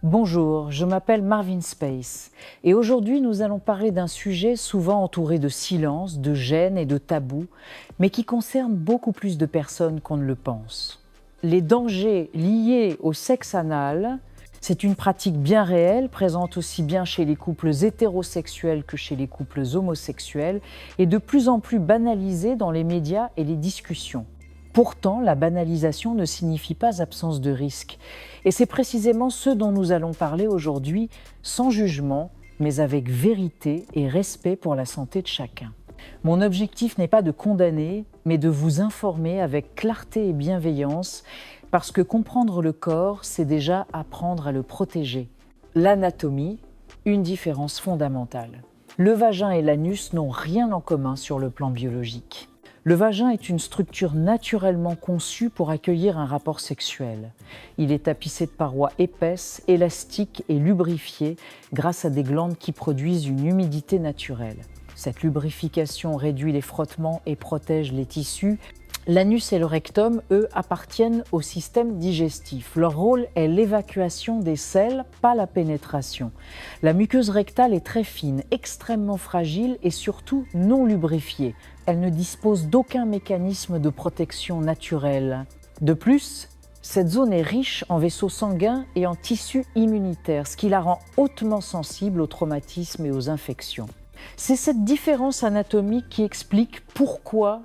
Bonjour, je m'appelle Marvin Space et aujourd'hui nous allons parler d'un sujet souvent entouré de silence, de gêne et de tabous, mais qui concerne beaucoup plus de personnes qu'on ne le pense. Les dangers liés au sexe anal, c'est une pratique bien réelle, présente aussi bien chez les couples hétérosexuels que chez les couples homosexuels et de plus en plus banalisée dans les médias et les discussions. Pourtant, la banalisation ne signifie pas absence de risque. Et c'est précisément ce dont nous allons parler aujourd'hui, sans jugement, mais avec vérité et respect pour la santé de chacun. Mon objectif n'est pas de condamner, mais de vous informer avec clarté et bienveillance, parce que comprendre le corps, c'est déjà apprendre à le protéger. L'anatomie, une différence fondamentale. Le vagin et l'anus n'ont rien en commun sur le plan biologique. Le vagin est une structure naturellement conçue pour accueillir un rapport sexuel. Il est tapissé de parois épaisses, élastiques et lubrifiées grâce à des glandes qui produisent une humidité naturelle. Cette lubrification réduit les frottements et protège les tissus. L'anus et le rectum, eux, appartiennent au système digestif. Leur rôle est l'évacuation des selles, pas la pénétration. La muqueuse rectale est très fine, extrêmement fragile et surtout non lubrifiée. Elle ne dispose d'aucun mécanisme de protection naturel. De plus, cette zone est riche en vaisseaux sanguins et en tissus immunitaires, ce qui la rend hautement sensible aux traumatismes et aux infections. C'est cette différence anatomique qui explique pourquoi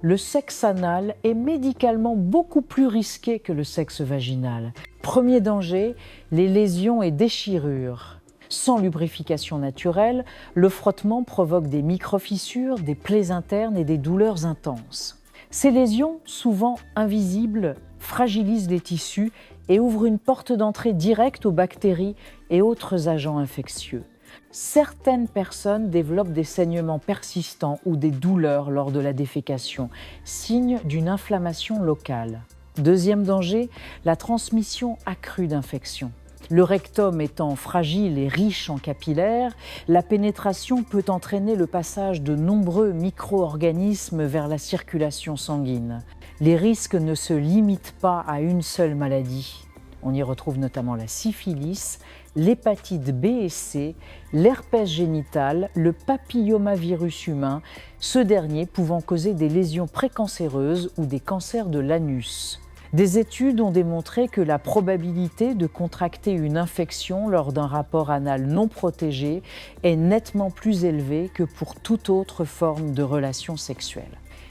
le sexe anal est médicalement beaucoup plus risqué que le sexe vaginal. Premier danger, les lésions et déchirures. Sans lubrification naturelle, le frottement provoque des microfissures, des plaies internes et des douleurs intenses. Ces lésions, souvent invisibles, fragilisent les tissus et ouvrent une porte d'entrée directe aux bactéries et autres agents infectieux. Certaines personnes développent des saignements persistants ou des douleurs lors de la défécation, signe d'une inflammation locale. Deuxième danger, la transmission accrue d'infections. Le rectum étant fragile et riche en capillaires, la pénétration peut entraîner le passage de nombreux micro-organismes vers la circulation sanguine. Les risques ne se limitent pas à une seule maladie. On y retrouve notamment la syphilis, l'hépatite B et C, l'herpès génital, le papillomavirus humain, ce dernier pouvant causer des lésions précancéreuses ou des cancers de l'anus. Des études ont démontré que la probabilité de contracter une infection lors d'un rapport anal non protégé est nettement plus élevée que pour toute autre forme de relation sexuelle.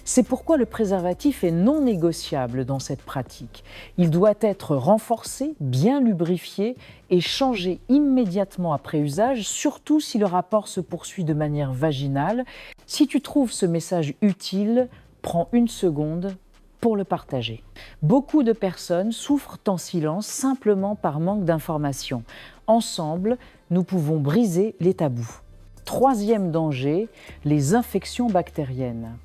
C'est pourquoi le préservatif est non négociable dans cette pratique. Il doit être renforcé, bien lubrifié et changé immédiatement après usage, surtout si le rapport se poursuit de manière vaginale. Si tu trouves ce message utile, prends une seconde pour le partager. Beaucoup de personnes souffrent en silence simplement par manque d'information. Ensemble, nous pouvons briser les tabous. Troisième danger, les infections bactériennes.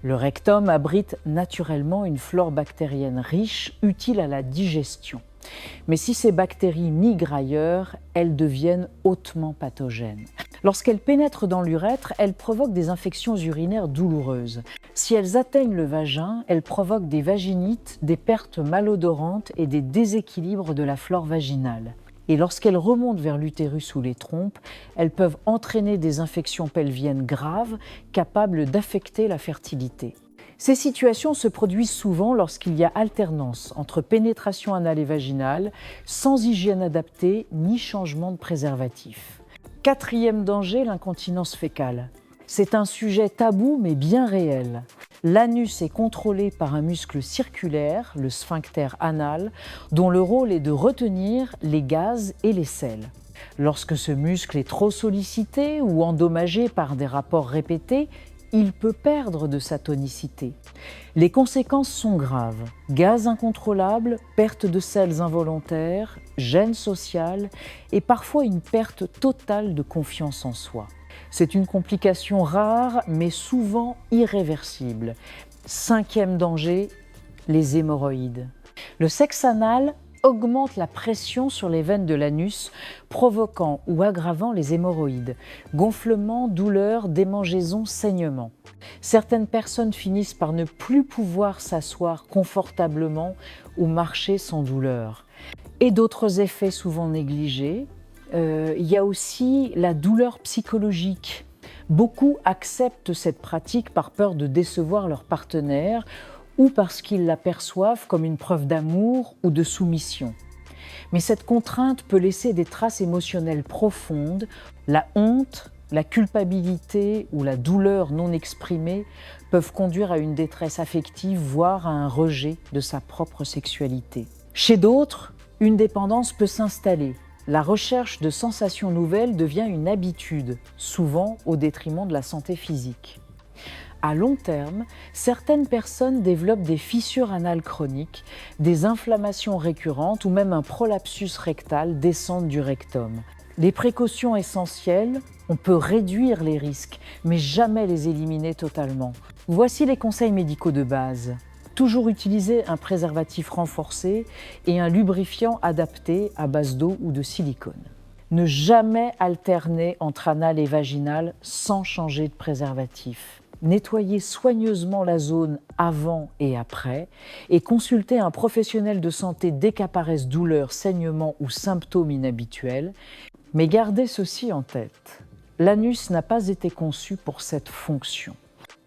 Le rectum abrite naturellement une flore bactérienne riche, utile à la digestion. Mais si ces bactéries migrent ailleurs, elles deviennent hautement pathogènes. Lorsqu'elles pénètrent dans l'urètre, elles provoquent des infections urinaires douloureuses. Si elles atteignent le vagin, elles provoquent des vaginites, des pertes malodorantes et des déséquilibres de la flore vaginale. Et lorsqu'elles remontent vers l'utérus ou les trompes, elles peuvent entraîner des infections pelviennes graves, capables d'affecter la fertilité. Ces situations se produisent souvent lorsqu'il y a alternance entre pénétration anale et vaginale, sans hygiène adaptée ni changement de préservatif. Quatrième danger, l'incontinence fécale. C'est un sujet tabou mais bien réel. L'anus est contrôlé par un muscle circulaire, le sphincter anal, dont le rôle est de retenir les gaz et les selles. Lorsque ce muscle est trop sollicité ou endommagé par des rapports répétés, il peut perdre de sa tonicité. Les conséquences sont graves. Gaz incontrôlable, perte de selles involontaires, gêne sociale et parfois une perte totale de confiance en soi. C'est une complication rare mais souvent irréversible. Cinquième danger, les hémorroïdes. Le sexe anal augmente la pression sur les veines de l'anus, provoquant ou aggravant les hémorroïdes, gonflements, douleurs, démangeaisons, saignements. Certaines personnes finissent par ne plus pouvoir s'asseoir confortablement ou marcher sans douleur. Et d'autres effets souvent négligés, il y a aussi la douleur psychologique. Beaucoup acceptent cette pratique par peur de décevoir leur partenaire ou parce qu'ils la perçoivent comme une preuve d'amour ou de soumission. Mais cette contrainte peut laisser des traces émotionnelles profondes. La honte, la culpabilité ou la douleur non exprimée peuvent conduire à une détresse affective, voire à un rejet de sa propre sexualité. Chez d'autres, une dépendance peut s'installer. La recherche de sensations nouvelles devient une habitude, souvent au détriment de la santé physique. À long terme, certaines personnes développent des fissures anales chroniques, des inflammations récurrentes ou même un prolapsus rectal, descente du rectum. Les précautions essentielles, on peut réduire les risques, mais jamais les éliminer totalement. Voici les conseils médicaux de base. Toujours utiliser un préservatif renforcé et un lubrifiant adapté à base d'eau ou de silicone. Ne jamais alterner entre anal et vaginal sans changer de préservatif. Nettoyer soigneusement la zone avant et après et consulter un professionnel de santé dès qu'apparaissent douleurs, saignements ou symptômes inhabituels. Mais gardez ceci en tête, l'anus n'a pas été conçu pour cette fonction.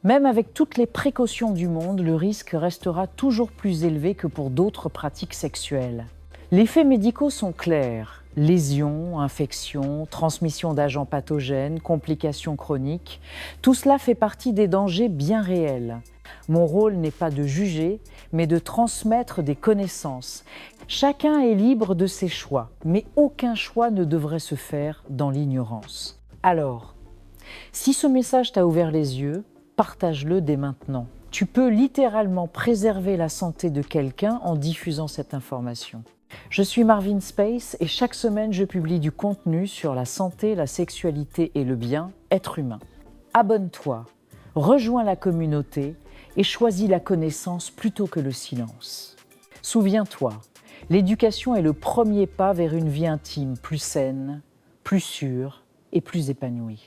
Même avec toutes les précautions du monde, le risque restera toujours plus élevé que pour d'autres pratiques sexuelles. Les faits médicaux sont clairs. Lésions, infections, transmission d'agents pathogènes, complications chroniques, tout cela fait partie des dangers bien réels. Mon rôle n'est pas de juger, mais de transmettre des connaissances. Chacun est libre de ses choix, mais aucun choix ne devrait se faire dans l'ignorance. Alors, si ce message t'a ouvert les yeux, partage-le dès maintenant. Tu peux littéralement préserver la santé de quelqu'un en diffusant cette information. Je suis Marvin Space et chaque semaine je publie du contenu sur la santé, la sexualité et le bien-être humain. Abonne-toi, rejoins la communauté et choisis la connaissance plutôt que le silence. Souviens-toi, l'éducation est le premier pas vers une vie intime plus saine, plus sûre et plus épanouie.